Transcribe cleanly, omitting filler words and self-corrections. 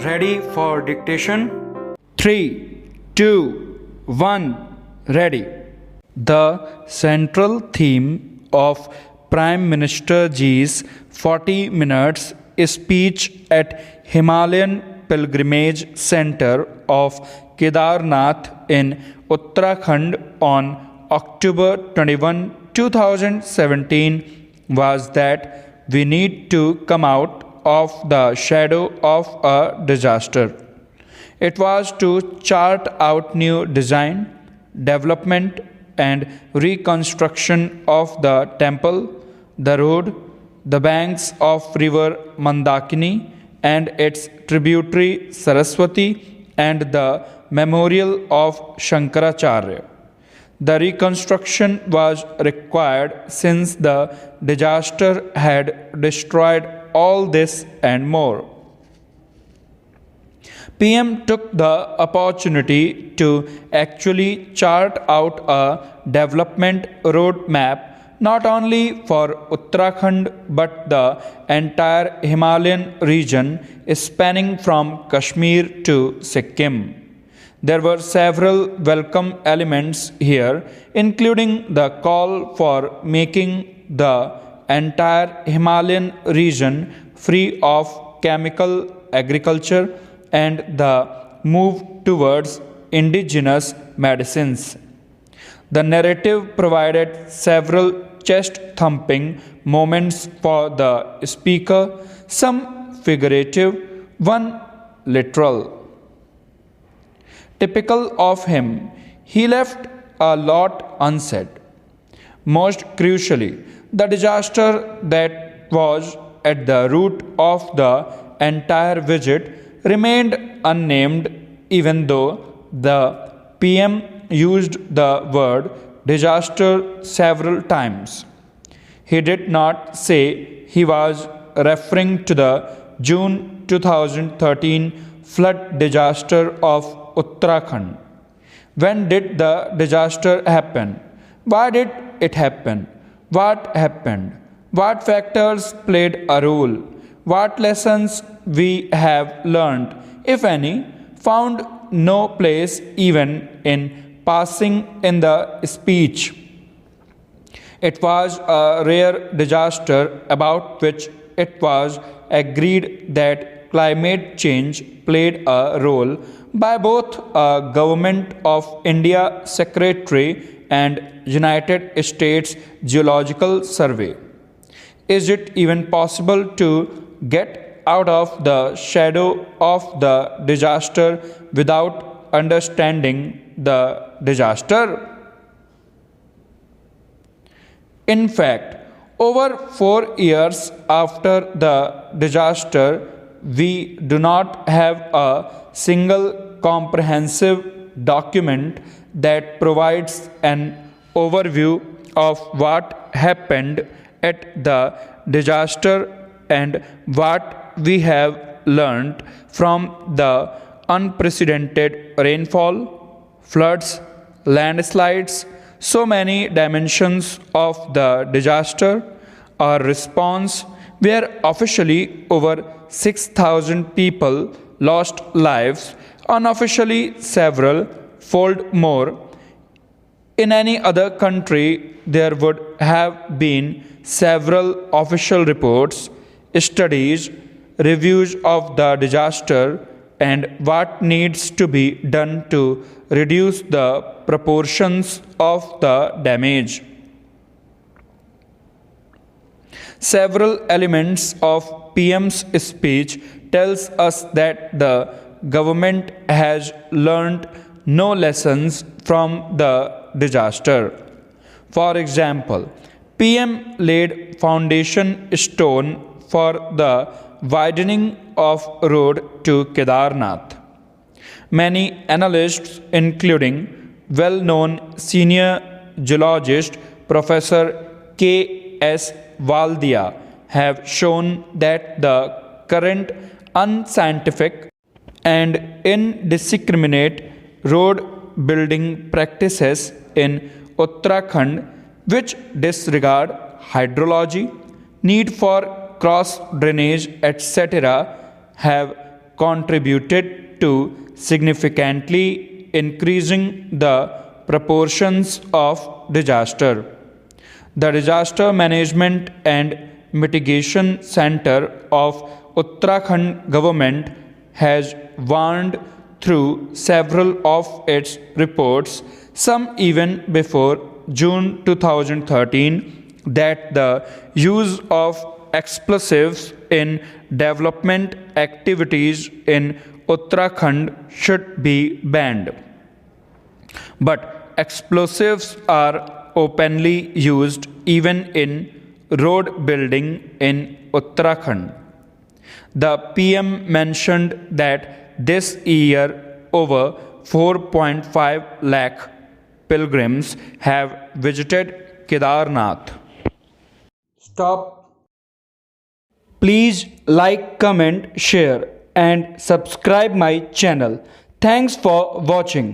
Ready for dictation? 3, 2, 1, ready. The central theme of Prime Minister Ji's 40 minutes speech at Himalayan Pilgrimage Center of Kedarnath in Uttarakhand on October 21, 2017 was that we need to come out of the shadow of a disaster. It was to chart out new design, development, and reconstruction of the temple, the road, the banks of river Mandakini and its tributary Saraswati, and the memorial of Shankaracharya. The reconstruction was required since the disaster had destroyed all this and more. PM took the opportunity to actually chart out a development roadmap not only for Uttarakhand but the entire Himalayan region spanning from Kashmir to Sikkim. There were several welcome elements here, including the call for making the entire Himalayan region free of chemical agriculture and the move towards indigenous medicines. The narrative provided several chest thumping moments for the speaker, some figurative, one literal. Typical of him, he left a lot unsaid. Most crucially, the disaster that was at the root of the entire visit remained unnamed, even though the PM used the word disaster several times. He did not say he was referring to the June 2013 flood disaster of Uttarakhand. When did the disaster happen? Why did it happen? What happened? What factors played a role? What lessons we have learned, if any, found no place even in passing in the speech. It was a rare disaster about which it was agreed that climate change played a role by both a Government of India Secretary and United States Geological Survey. Is it even possible to get out of the shadow of the disaster without understanding the disaster? In fact, over 4 years after the disaster, we do not have a single comprehensive document that provides an overview of what happened at the disaster and what we have learned from the unprecedented rainfall, floods, landslides, so many dimensions of the disaster. Our response, where officially over 6,000 people lost lives, unofficially several fold more. In any other country, there would have been several official reports, studies, reviews of the disaster, and what needs to be done to reduce the proportions of the damage. Several elements of PM's speech tells us that the government has learned no lessons from the disaster. For example, PM laid foundation stone for the widening of road to Kedarnath. Many analysts, including well-known senior geologist Professor K.S. Waldia, have shown that the current unscientific and indiscriminate road building practices in Uttarakhand, which disregard hydrology, need for cross drainage, etc., have contributed to significantly increasing the proportions of disaster. The Disaster Management and Mitigation Center of Uttarakhand government has warned through several of its reports, some even before June 2013, that the use of explosives in development activities in Uttarakhand should be banned. But explosives are openly used even in road building in Uttarakhand. The PM mentioned that this year over 4.5 lakh pilgrims have visited Kedarnath. Stop. Please like, comment, share and subscribe my channel. Thanks for watching.